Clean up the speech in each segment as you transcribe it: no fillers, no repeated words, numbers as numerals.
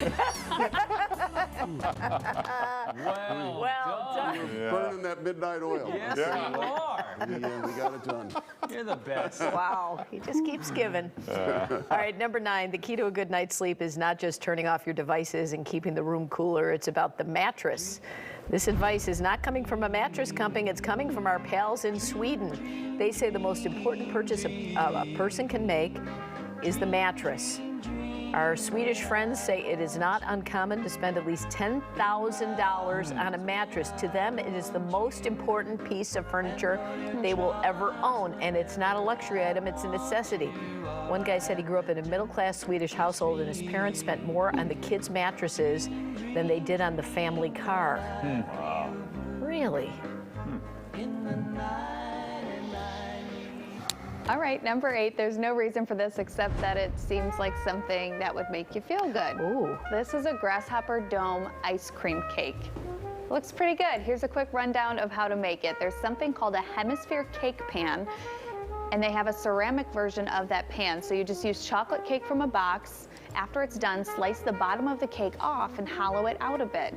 Well done. Yeah. Burning that midnight oil. Yes, Yeah. you are. We got it done. You're the best. Wow, he just keeps giving. All right, number 9, the key to a good night's sleep is not just turning off your devices and keeping the room cooler, it's about the mattress. This advice is not coming from a mattress company, it's coming from our pals in Sweden. They say the most important purchase a person can make is the mattress. Our Swedish friends say it is not uncommon to spend at least $10,000 on a mattress. To them, it is the most important piece of furniture they will ever own, and it's not a luxury item, it's a necessity. One guy said he grew up in a middle-class Swedish household, and his parents spent more on the kids' mattresses than they did on the family car. Wow. Really? All right, number 8, there's no reason for this except that it seems like something that would make you feel good. Ooh. This is a grasshopper dome ice cream cake. Looks pretty good. Here's a quick rundown of how to make it. There's something called a hemisphere cake pan, and they have a ceramic version of that pan. So you just use chocolate cake from a box. After it's done, slice the bottom of the cake off and hollow it out a bit.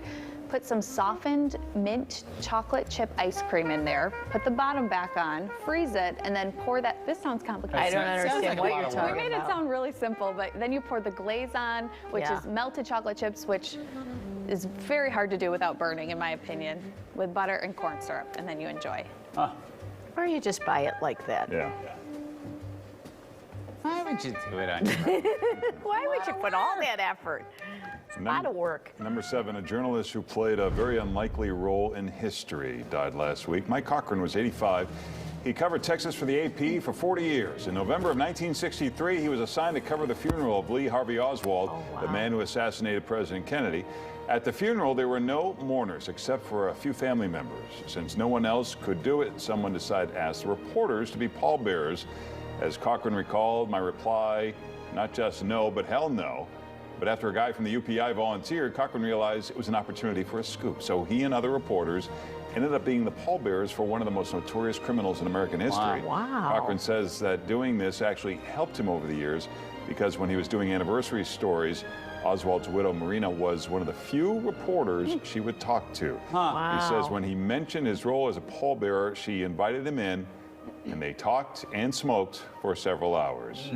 Put some softened mint chocolate chip ice cream in there, put the bottom back on, freeze it, and then pour that. This sounds complicated. I don't Sounds understand like a what lot you're of talking work. We made it about. sound really simple, but then you pour the glaze on, which Yeah. is melted chocolate chips, which is very hard to do without burning, in my opinion, with butter and corn syrup, and then you enjoy. Or you just buy it like that. Yeah. Why would you do it on your Why would you put all that effort? It's a lot of work. Number 7, a journalist who played a very unlikely role in history died last week. Mike Cochran was 85. He covered Texas for the AP for 40 years. In November of 1963, he was assigned to cover the funeral of Lee Harvey Oswald, the man who assassinated President Kennedy. At the funeral, there were no mourners except for a few family members. Since no one else could do it, someone decided to ask the reporters to be pallbearers. As Cochran recalled, my reply, not just no, but hell no. But after a guy from the UPI volunteered, Cochran realized it was an opportunity for a scoop. So he and other reporters ended up being the pallbearers for one of the most notorious criminals in American history. Wow. Cochran says that doing this actually helped him over the years because when he was doing anniversary stories, Oswald's widow, Marina, was one of the few reporters she would talk to. Wow. He says when he mentioned his role as a pallbearer, she invited him in, and they talked and smoked for several hours.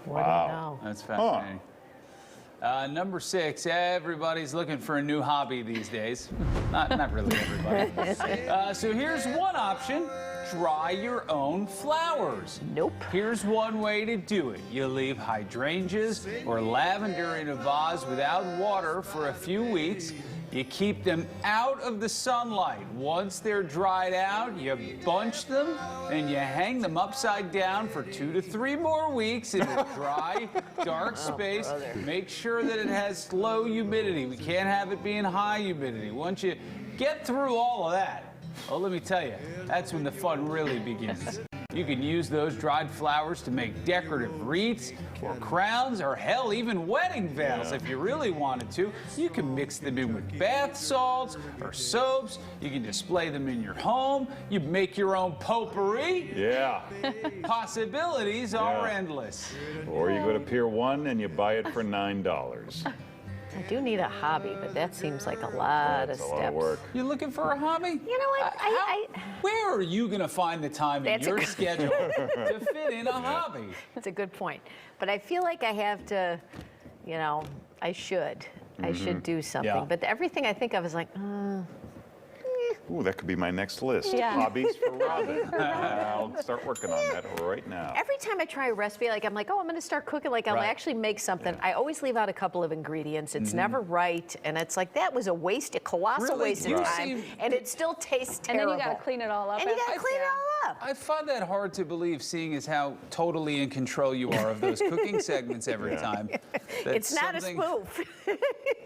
What do you know? That's fascinating. Number 6, everybody's looking for a new hobby these days. Not really everybody. So here's one option. Dry your own flowers. Nope. Here's one way to do it. You leave hydrangeas or lavender in a vase without water for a few weeks. You keep them out of the sunlight. Once they're dried out, you bunch them and you hang them upside down for 2 to 3 more weeks in a dry, dark space. Make sure that it has low humidity. We can't have it being high humidity. Once you get through all of that, well, let me tell you, that's when the fun really begins. You can use those dried flowers to make decorative wreaths or crowns or hell, even wedding veils if you really wanted to. You can mix them in with bath salts or soaps. You can display them in your home. You make your own potpourri. Yeah. Possibilities are endless. Or you go to Pier 1 and you buy it for $9. I do need a hobby, but that seems like a lot That's of a steps. lot of work. You looking for a hobby? You know what? Where are you going to find the time in That's a your good- schedule to fit in a hobby? It's a good point. But I feel like I have to, you know, I should do something. Yeah. But everything I think of is like, Ooh, that could be my next list. Yeah. Hobbies for Robin. I'll start working on that right now. every time I try a recipe, like I'm like, oh, I'm going to start cooking, like I'll Right. actually make something. I always leave out a couple of ingredients. It's never right, and it's like that was a colossal Really? waste of You time, seem- and it still tastes And terrible. then you got to clean it all up. And you got to after. clean it all up. I find that hard to believe, seeing as how totally in control you are of those cooking segments every time. that It's not a something- spoof.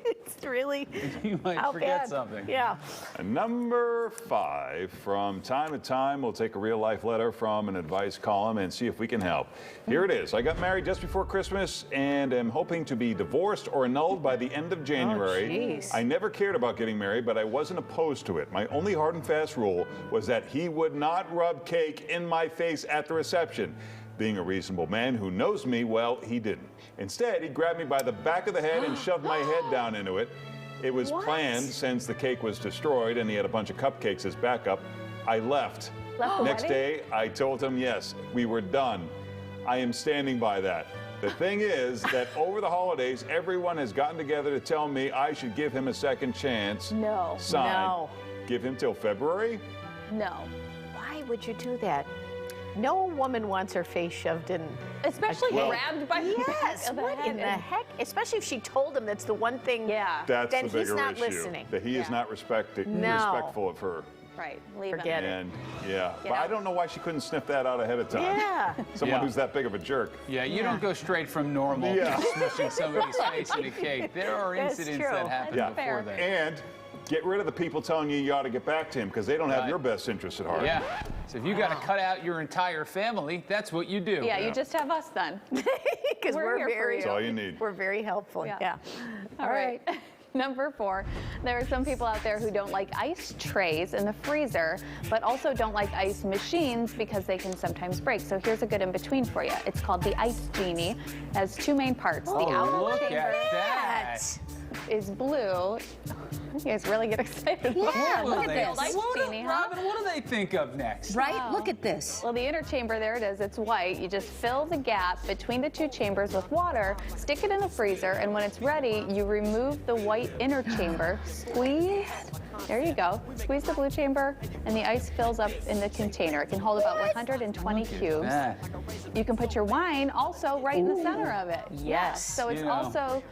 It's really You might how forget bad. something. Yeah. Number 5, from time to time, we'll take a real life letter from an advice column and see if we can help. Here it is. I got married just before Christmas and am hoping to be divorced or annulled by the end of January. jeez. I never cared about getting married, but I wasn't opposed to it. My only hard and fast rule was that he would not rub cake in my face at the reception. Being a reasonable man who knows me well, he didn't. Instead, he grabbed me by the back of the head and shoved my head down into it. It was planned since the cake was destroyed and he had a bunch of cupcakes as backup. I left. Left the Next wedding? day, I told him, yes, we were done. I am standing by that. The thing is that over the holidays, everyone has gotten together to tell me I should give him a second chance. No. Signed. No. Give him till February? No. Why would you do that? No woman wants her face shoved in. Especially Well- grabbed by Yes, the what head in the and- heck? Especially if she told him that's the one thing. Yeah. That's Then the he's bigger not issue. listening. That he is Yeah. not No. respectful of her. Right. Leave Forget him. it. And yeah, Get but I out. don't know why she couldn't sniff that out ahead of time. Yeah. Someone Yeah. who's that big of a jerk. Yeah, you don't go straight from normal Yeah. to smushing somebody's face in a cake. There are That's incidents true. that happen Yeah. before Fair. that. And get rid of the people telling you ought to get back to him because they don't have Right. your best interests at heart. Yeah. So if you got to cut out your entire family, that's what you do. Yeah, you just have us then. Because We're we're here for very. you. That's all you need. We're very helpful. Yeah. Yeah. All right. Number 4, there are some people out there who don't like ice trays in the freezer, but also don't like ice machines because they can sometimes break. So here's a good in between for you. It's called the Ice Genie. It has 2 main parts. The Oh, outer look chamber at that. is blue. You guys really get excited. Yeah, What look will at they- this. Ice what do- Genie, huh? Robin, what do they think of next? Right? Look at this. Well, the inner chamber, there it is, it's white. You just fill the gap between the 2 chambers with water, stick it in the freezer, and when it's ready, you remove the white inner chamber, squeeze, there you go, squeeze the blue chamber, and the ice fills up in the container. It can hold about 120 cubes. That. You can put your wine also right in the center of it. Yes. So it's You know. also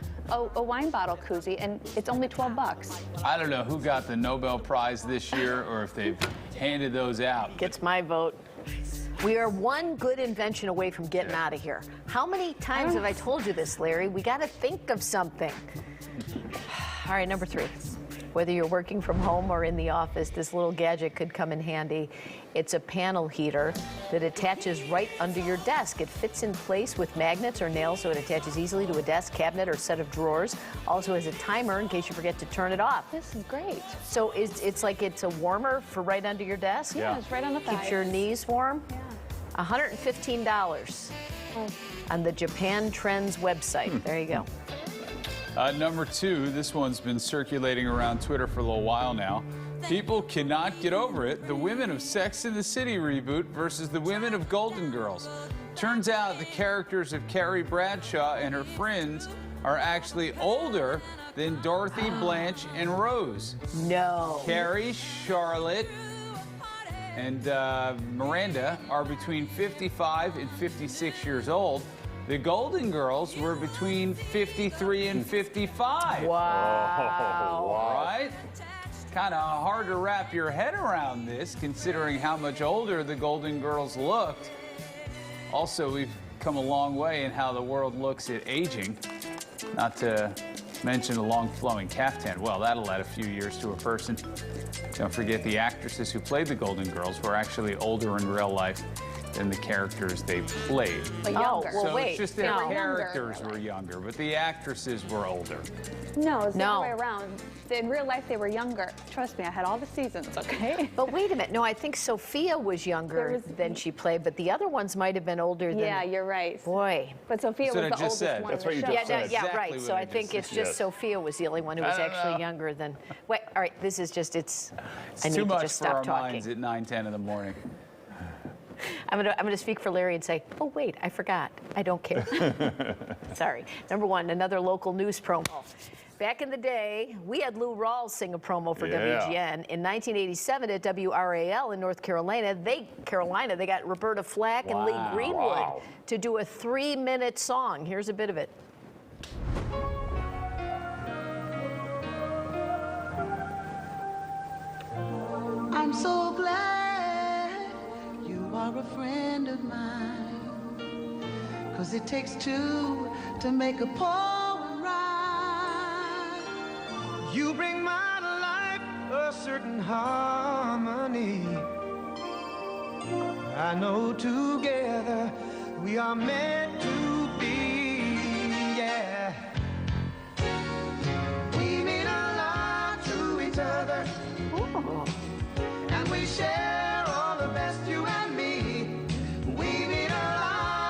a wine bottle koozie, and it's only 12 bucks. I don't know who got the Nobel Prize this year or if they've handed those out. Gets my vote. We are one good invention away from getting out of here. How many times have I told you this, Larry? We got to think of something. All right, number 3. Whether you're working from home or in the office, this little gadget could come in handy. It's a panel heater that attaches right under your desk. It fits in place with magnets or nails, so it attaches easily to a desk, cabinet, or set of drawers. Also has a timer in case you forget to turn it off. This is great. So it's like it's a warmer for right under your desk? Yeah, it's right on the Keeps thighs. your knees warm? Yeah. $115 on the Japan Trends website. There you go. Number 2, this one's been circulating around Twitter for a little while now. People cannot get over it. The women of Sex and the City reboot versus the women of Golden Girls. Turns out the characters of Carrie Bradshaw and her friends are actually older than Dorothy, Blanche, and Rose. No. Carrie, Charlotte, and Miranda are between 55 and 56 years old. The Golden Girls were between 53 and 55. Wow. Right? Kind of hard to wrap your head around this, considering how much older the Golden Girls looked. Also, we've come a long way in how the world looks at aging. Not to mention a long flowing caftan. Well, that'll add a few years to a person. Don't forget the actresses who played the Golden Girls were actually older in real life than the characters they played. But Oh, younger. well, So wait, it's just their no. characters were younger, but the actresses were older. No, it's the No. other way around. In real life, they were younger. Trust me, I had all the seasons, okay? But wait a minute. No, I think Sophia was younger than she played, but the other ones might have been older than. Yeah, you're right. Boy. But Sophia That's what was I the just oldest said. one That's in what the you show. just said. Yeah, Exactly right. what So I I think just it's said. just Yes. Sophia was the only one who was I don't actually know. younger than. Wait, all right. This is just, It's I need too to much just for stop our talking. minds at 9:10 in the morning. I'm gonna speak for Larry and say, oh wait, I forgot. I don't care. Sorry. Number 1, another local news promo. Back in the day, we had Lou Rawls sing a promo for Yeah. WGN. In 1987 at WRAL in North Carolina, they got Roberta Flack and Lee Wow. Greenwood Wow. to do a 3-minute song. Here's a bit of it. I'm so glad you are a friend of mine. 'Cause it takes 2 to make a poem rhyme. You bring my life a certain harmony. I know together we are meant to be, yeah. We mean a lot to each other. And we share all the best, you and me. We mean a lot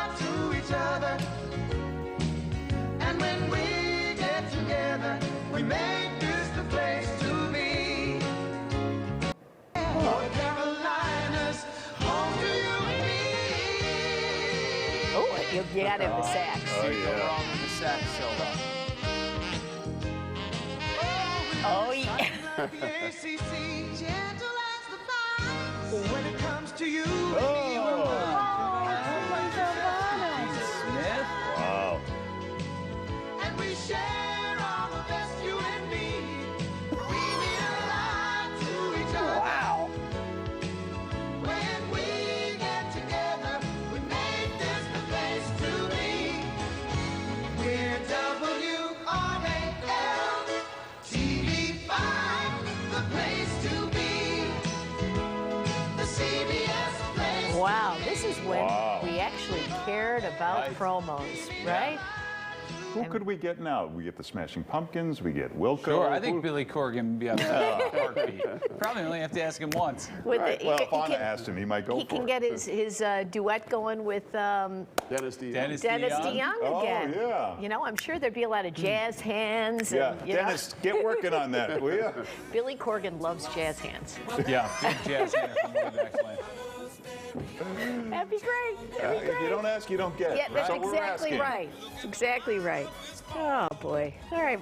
You got him the sax. Oh, Can't go yeah. wrong with the sax solo. Oh, yeah. The ACC, gentle as the fire. When it comes to you, Smith. Wow. and we share all the best, you and me. We mean a lot to each other. Wow. When we get together, we make this the place to be. We're WRAL TV5, the place to be. The CBS place. Wow, this is when Wow. we actually cared about Right. promos, right? Who could we get now? We get the Smashing Pumpkins. We get Wilco. Sure, I Who- think Billy Corgan would be up there. Heartbeat. Probably only have to ask him once. With Right. the- Well, he if Anna can- asked him, he might go He for can it. get his Dennis DeYoung. Dennis Dennis DeYoung Oh, again. yeah. You know, I'm sure there'd be a lot of jazz hands. Yeah, And, you know, Dennis, get working on that, will you? Billy Corgan loves jazz hands. Yeah, big jazz hand from way back when. That'd be great. That'd be If you great. don't ask, you don't get. Yeah, that's So we're exactly asking. right. That's exactly right. Oh boy. All right.